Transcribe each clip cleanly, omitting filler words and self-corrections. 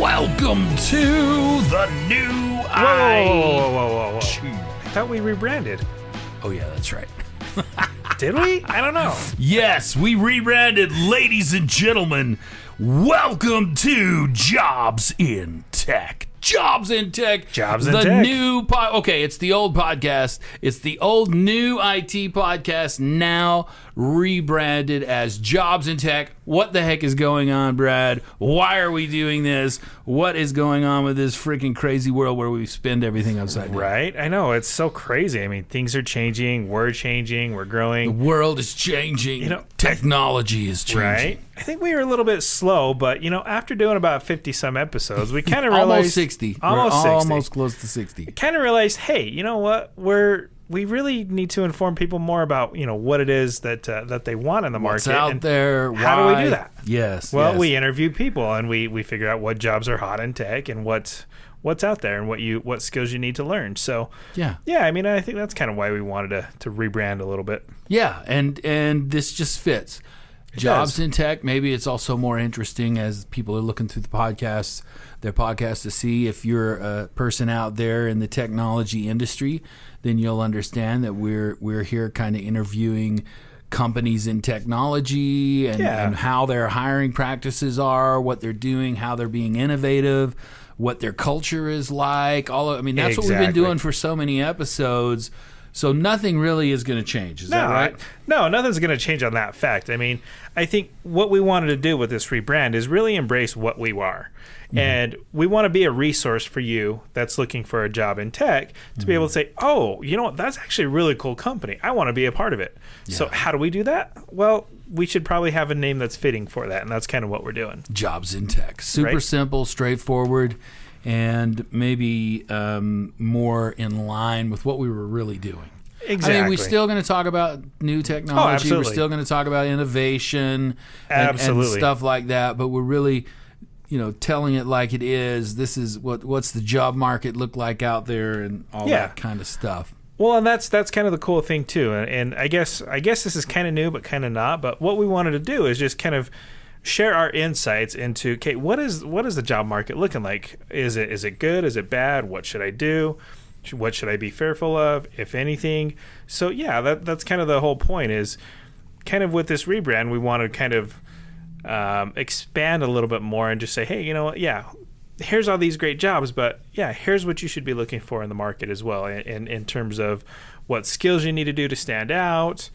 Welcome to the new Whoa. I thought we rebranded. Oh, yeah, that's right. Did we? I don't know. Yes, we rebranded, ladies and gentlemen. Welcome to Jobs in Tech. Jobs in Tech. Jobs in the Tech. New okay, it's the old podcast. It's the old new IT podcast, now rebranded as Jobs in Tech. What the heck is going on, Brad? Why are we doing this? What is going on with this freaking crazy world where we spend everything upside down? Right? I know. It's so crazy. I mean, things are changing. We're changing. We're growing. The world is changing. You know, technology is changing. Right? I think we were a little bit slow, but, you know, after doing about 50-some episodes, we kind of realized... Almost 60. Almost 60. Almost close to 60. Kind of realized, hey, you know what? We really need to inform people more about, you know, what it is that they want in the market. What's out and there? How do we do that? Yes. Well, we interview people and we figure out what jobs are hot in tech and what's out there and what skills you need to learn. So yeah. I mean, I think that's kind of why we wanted to rebrand a little bit. Yeah, and this just fits. Jobs in tech. Maybe it's also more interesting as people are looking through their podcasts to see if you're a person out there in the technology industry. Then you'll understand that we're here kind of interviewing companies in technology and how their hiring practices are, what they're doing, how they're being innovative, what their culture is like. That's what we've been doing for so many episodes. So nothing really is going to change. Is that right? No, nothing's going to change on that fact. I mean, I think what we wanted to do with this rebrand is really embrace what we are. Mm-hmm. And we want to be a resource for you that's looking for a job in tech to be able to say, oh, you know what, that's actually a really cool company. I want to be a part of it. Yeah. So how do we do that? Well, we should probably have a name that's fitting for that. And that's kind of what we're doing. Jobs in tech. Super simple, straightforward. And maybe more in line with what we were really doing. Exactly. I mean, we're still going to talk about new technology. Oh, absolutely. We're still going to talk about innovation and stuff like that. But we're really, telling it like it is. This is what's the job market look like out there and all that kind of stuff. Well, and that's kind of the cool thing too. And I guess this is kind of new, but kind of not. But what we wanted to do is just kind of share our insights into, okay, what is the job market looking like? Is it good? Is it bad? What should I do? What should I be fearful of, if anything? So yeah, that's kind of the whole point. Is kind of with this rebrand, we want to kind of expand a little bit more and just say, hey, you know what? Yeah, here's all these great jobs, but yeah, here's what you should be looking for in the market as well, in terms of what skills you need to do to stand out.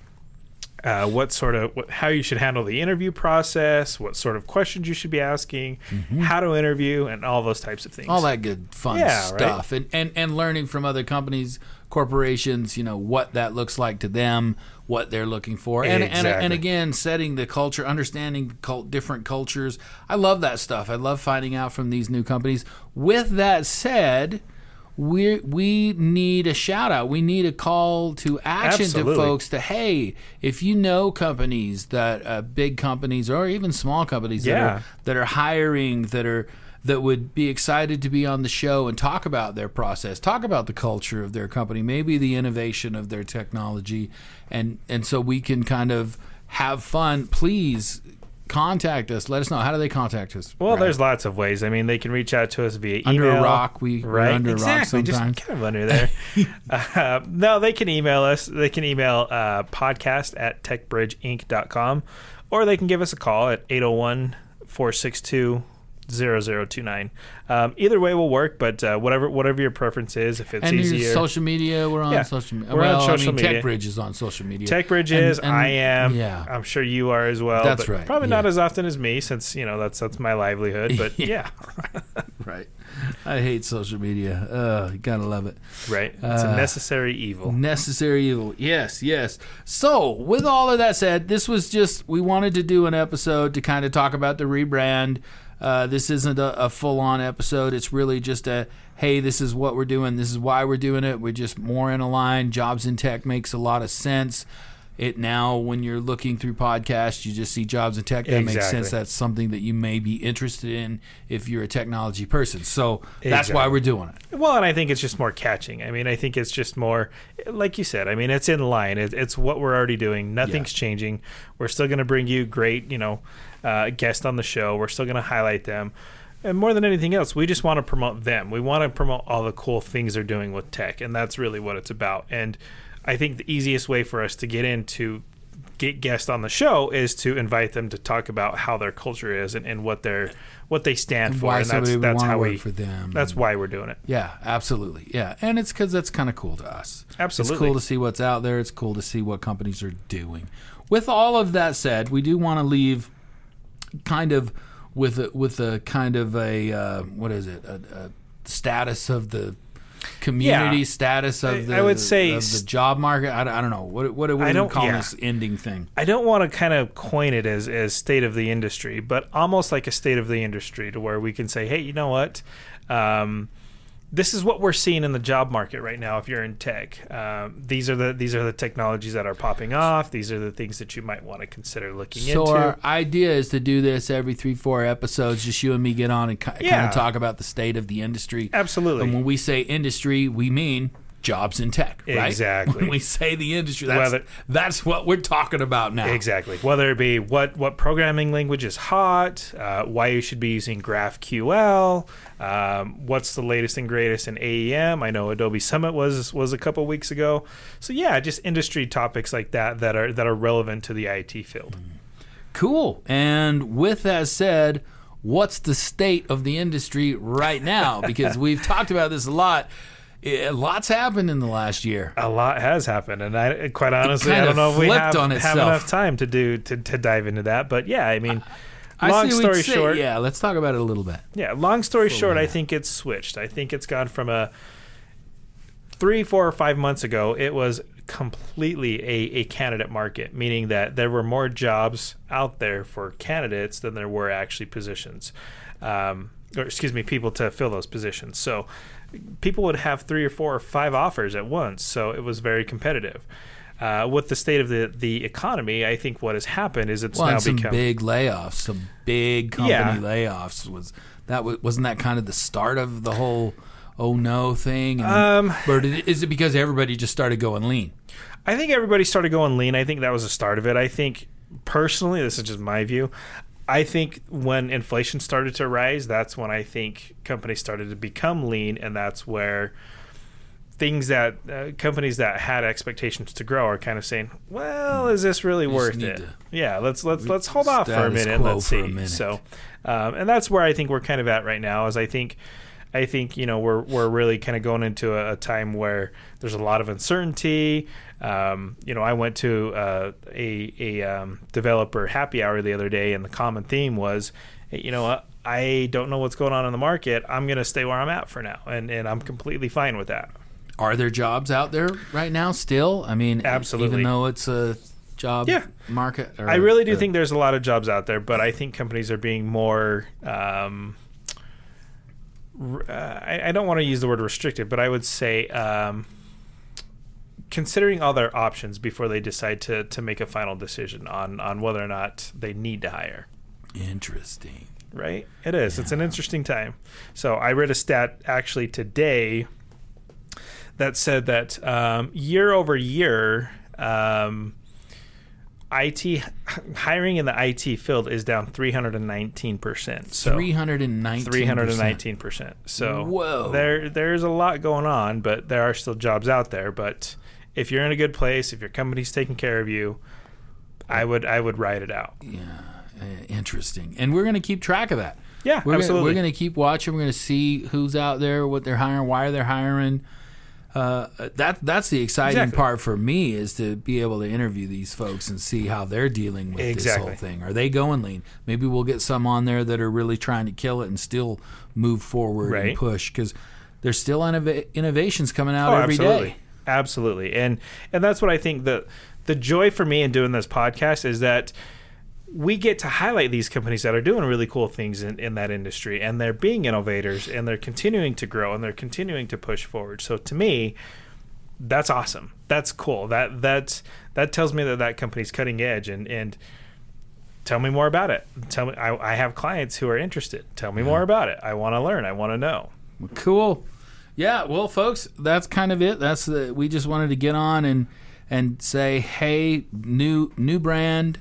How you should handle the interview process, what sort of questions you should be asking, how to interview, and all those types of things. All that good fun stuff. Right? And learning from other companies, corporations, what that looks like to them, what they're looking for. And again, setting the culture, understanding different cultures. I love that stuff. I love finding out from these new companies. With that said, we need a shout out. We need a call to action to folks to, hey, if you know companies that big companies or even small companies that are hiring, that would be excited to be on the show and talk about their process, talk about the culture of their company, maybe the innovation of their technology, and so we can kind of have fun. Please contact us. Let us know. How do they contact us? Well, there's lots of ways. I mean, they can reach out to us via email. Under a rock. We're under a rock sometimes. Just kind of under there. No, they can email us. They can email podcast@techbridgeinc.com, or they can give us a call at 801-462-0029. Either way will work, but whatever your preference is, if it's easier. And social media, we're on social media. We're on social media. TechBridge is on social media. TechBridge is. I am. Yeah. I'm sure you are as well. That's but right. Probably not as often as me, since that's my livelihood. But yeah. Right. I hate social media. You gotta love it. Right. It's a necessary evil. Necessary evil. Yes. So, with all of that said, this was we wanted to do an episode to kind of talk about the rebrand. This isn't a full-on episode. It's really just hey, this is what we're doing. This is why we're doing it. We're just more in a line. Jobs in tech makes a lot of sense. It now, when you're looking through podcasts, you just see jobs in tech. That makes sense. That's something that you may be interested in if you're a technology person. So that's why we're doing it. Well, and I think it's just more catching. I mean, I think it's just more, like you said, I mean, it's in line. It's what we're already doing. Nothing's changing. We're still going to bring you great, guests on the show. We're still going to highlight them. And more than anything else, we just want to promote them. We want to promote all the cool things they're doing with tech, and that's really what it's about. And I think the easiest way for us to get guests on the show is to invite them to talk about how their culture is and what they stand for. Why and that's how we for them. That's why we're doing it. Yeah, absolutely. Yeah, and it's because that's kind of cool to us. Absolutely, it's cool to see what's out there. It's cool to see what companies are doing. With all of that said, we do want to leave kind of with a kind of a what is it? A status of the community, status of the, I would say of the job market. I don't know what do we call this ending thing. I don't want to kind of coin it as state of the industry, but almost like a state of the industry, to where we can say, hey, you know what? This is what we're seeing in the job market right now. If you're in tech, these are the technologies that are popping off. These are the things that you might want to consider looking into. So our idea is to do this every 3-4 episodes. Just you and me get on and kind of talk about the state of the industry. Absolutely. And when we say industry, we mean jobs in tech, right? Exactly. When we say the industry, that's what we're talking about now. Exactly. Whether it be what programming language is hot, why you should be using GraphQL, what's the latest and greatest in AEM. I know Adobe Summit was a couple weeks ago. So yeah, just industry topics like that are relevant to the IT field. Cool. And with that said, what's the state of the industry right now? Because we've talked about this a lot. Lots happened in the last year. A lot has happened, and I quite honestly, I don't know if we have enough time to dive into that. But yeah, I mean, long story short, yeah, let's talk about it a little bit. Yeah, long story short, I think it's switched. I think it's gone from a 3, 4, or 5 months ago. It was completely a candidate market, meaning that there were more jobs out there for candidates than there were actually positions, people to fill those positions. So people would have 3 or 4 or 5 offers at once, so it was very competitive. With the state of the economy, I think what has happened is it's now become some big layoffs, some big company layoffs. Wasn't that kind of the start of the whole oh no thing? Or is it because everybody just started going lean? I think everybody started going lean. I think that was the start of it. I think personally, this is just my view, I think when inflation started to rise, that's when I think companies started to become lean, and that's where things that companies that had expectations to grow are kind of saying, "Well, is this really worth it?" Yeah, let's hold off for a minute. Let's see. So, and that's where I think we're kind of at right now. Is I think we're really kind of going into a time where there's a lot of uncertainty. I went to a developer happy hour the other day, and the common theme was, hey, I don't know what's going on in the market. I'm going to stay where I'm at for now, and I'm completely fine with that. Are there jobs out there right now still? I mean, absolutely. Even though it's a job market? I really do think there's a lot of jobs out there, but I think companies are being more I don't want to use the word restricted, but I would say considering all their options before they decide to make a final decision on whether or not they need to hire. Interesting. Right? It is. Yeah. It's an interesting time. So I read a stat actually today that said that year over year, IT hiring in the IT field is down 319%. So 319%. So whoa, there's a lot going on, but there are still jobs out there. But if you're in a good place, if your company's taking care of you, I would ride it out. Yeah, interesting. And we're going to keep track of that. Yeah, absolutely. We're going to keep watching. We're going to see who's out there, what they're hiring, why they're hiring. That's the exciting part for me, is to be able to interview these folks and see how they're dealing with this whole thing. Are they going lean? Maybe we'll get some on there that are really trying to kill it and still move forward and push, because there's still innovations coming out every day. Absolutely. And that's what I think the joy for me in doing this podcast is that we get to highlight these companies that are doing really cool things in that industry, and they're being innovators, and they're continuing to grow, and they're continuing to push forward. So to me, that's awesome. That's cool. That tells me that company's cutting edge, and tell me more about it. Tell me, I have clients who are interested. Tell me more about it. I want to learn. I want to know. Cool. Yeah. Well, folks, that's kind of it. We just wanted to get on and say, hey, new brand.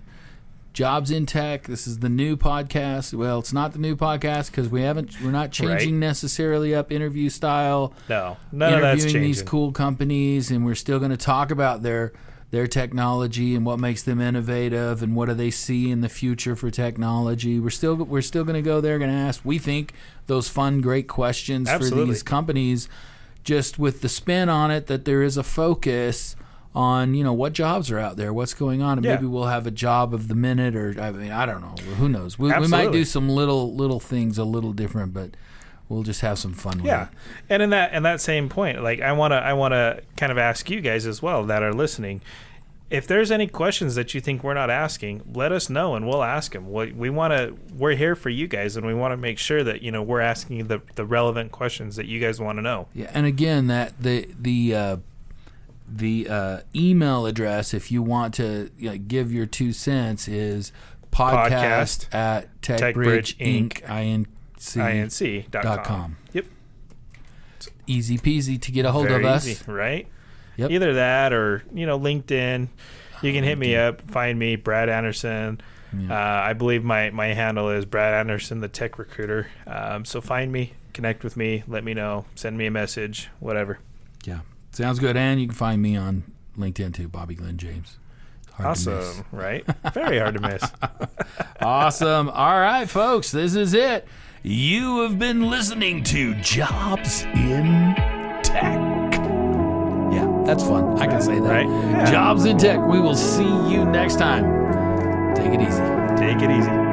Jobs in Tech. This is the new podcast. Well, it's not the new podcast because we're not changing necessarily up interview style. No, none of that's changing. Interviewing these cool companies, and we're still going to talk about their technology and what makes them innovative and what do they see in the future for technology. We're still going to go there, going to ask, we think, those fun, great questions for these companies, just with the spin on it that there is a focus on, what jobs are out there, what's going on, and maybe we'll have a job of the minute, or I don't know, who knows. We might do some little things a little different, but we'll just have some fun with it. And in that same point, like I want to kind of ask you guys as well that are listening, if there's any questions that you think we're not asking, let us know and we'll ask them. We're here for you guys, and we want to make sure that we're asking the relevant questions that you guys want to know. Yeah, and again, that the email address, if you want to give your 2 cents, is podcast at TechBridge.com. Yep. It's easy peasy to get a hold of us. Easy, right? Yep. Either that or, LinkedIn. You can hit me up, find me, Brad Anderson. Yeah. I believe my handle is Brad Anderson, the Tech Recruiter. So find me, connect with me, let me know, send me a message, whatever. Yeah. Sounds good. And you can find me on LinkedIn too, Bobby Glen James. Awesome, right? Very hard to miss. Awesome. All right, folks, this is it. You have been listening to Jobs in Tech. Yeah, that's fun. I can say that. Right? Yeah. Jobs in Tech. We will see you next time. Take it easy. Take it easy.